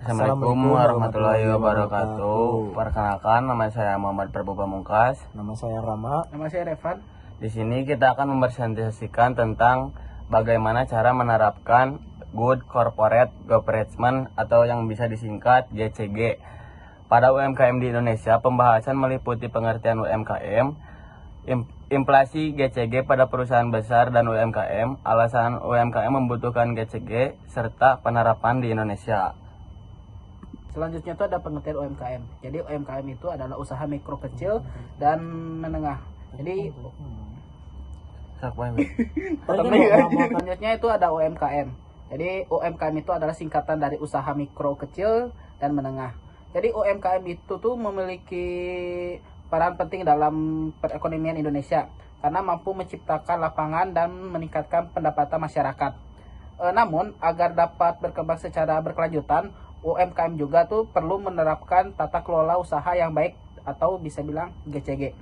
Assalamualaikum warahmatullahi wabarakatuh. Perkenalkan, nama saya Muhammad Prabu Pamungkas. Nama saya Rama. Nama saya Revan. Di sini kita akan mempresentasikan tentang bagaimana cara menerapkan Good Corporate Governance atau yang bisa disingkat GCG pada UMKM di Indonesia. Pembahasan meliputi pengertian UMKM, inflasi GCG pada perusahaan besar dan UMKM, alasan UMKM membutuhkan GCG, serta penerapan di Indonesia. Selanjutnya itu ada pengertian UMKM. Jadi UMKM itu adalah usaha mikro kecil dan menengah. Jadi selanjutnya itu ada UMKM. Jadi UMKM itu adalah singkatan dari usaha mikro kecil dan menengah. Jadi UMKM itu tuh memiliki peran penting dalam perekonomian Indonesia karena mampu menciptakan lapangan dan meningkatkan pendapatan masyarakat. Namun agar dapat berkembang secara berkelanjutan, UMKM juga tuh perlu menerapkan tata kelola usaha yang baik atau bisa bilang GCG.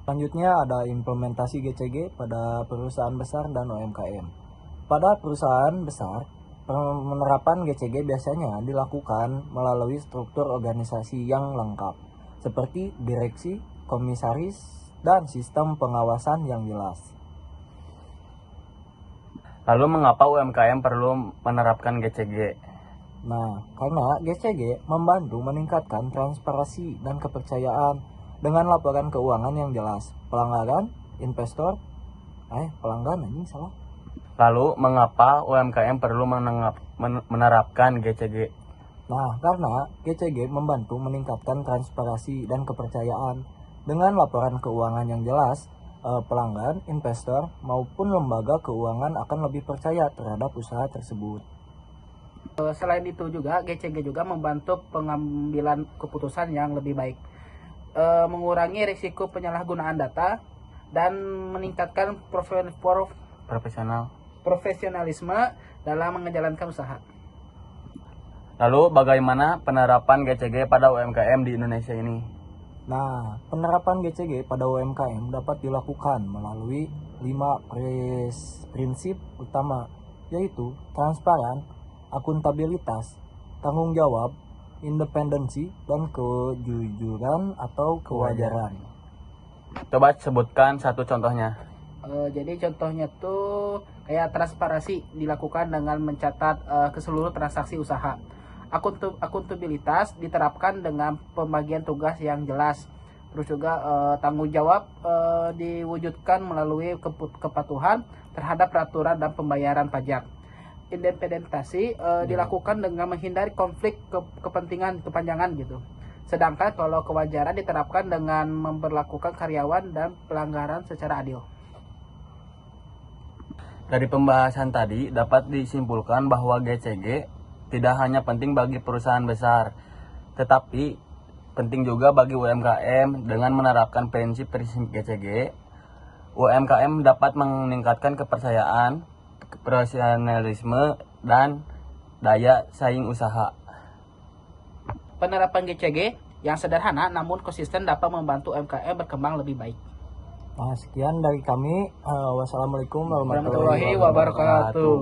Selanjutnya ada implementasi GCG pada perusahaan besar dan UMKM. Pada perusahaan besar, penerapan GCG biasanya dilakukan melalui struktur organisasi yang lengkap, seperti direksi, komisaris, dan sistem pengawasan yang jelas. Lalu mengapa UMKM perlu menerapkan GCG? Nah, karena GCG membantu meningkatkan transparansi dan kepercayaan dengan laporan keuangan yang jelas. Pelanggaran, investor, pelanggan ini salah. Lalu mengapa UMKM perlu menerapkan GCG? Nah, karena GCG membantu meningkatkan transparansi dan kepercayaan dengan laporan keuangan yang jelas, pelanggan, investor, maupun lembaga keuangan akan lebih percaya terhadap usaha tersebut. Selain itu juga GCG juga membantu pengambilan keputusan yang lebih baik, mengurangi risiko penyalahgunaan data, dan meningkatkan profesionalisme dalam menjalankan usaha. Lalu bagaimana penerapan GCG pada UMKM di Indonesia ini? Nah, penerapan GCG pada UMKM dapat dilakukan melalui 5 prinsip utama, yaitu transparan, akuntabilitas, tanggung jawab, independensi, dan kejujuran atau kewajaran. Coba sebutkan satu contohnya. Jadi contohnya tuh kayak transparansi dilakukan dengan mencatat keseluruhan transaksi usaha. Akuntabilitas diterapkan dengan pembagian tugas yang jelas. Terus juga tanggung jawab diwujudkan melalui kepatuhan terhadap peraturan dan pembayaran pajak. Independensi dilakukan dengan menghindari konflik kepentingan kepanjangan gitu. Sedangkan kalau kewajaran diterapkan dengan memperlakukan karyawan dan pelanggaran secara adil. Dari pembahasan tadi dapat disimpulkan bahwa GCG tidak hanya penting bagi perusahaan besar, tetapi penting juga bagi UMKM. Dengan menerapkan prinsip-prinsip GCG, UMKM dapat meningkatkan kepercayaan, profesionalisme, dan daya saing usaha. Penerapan GCG yang sederhana namun konsisten dapat membantu UMKM berkembang lebih baik. Nah, sekian dari kami. Wassalamualaikum warahmatullahi wabarakatuh.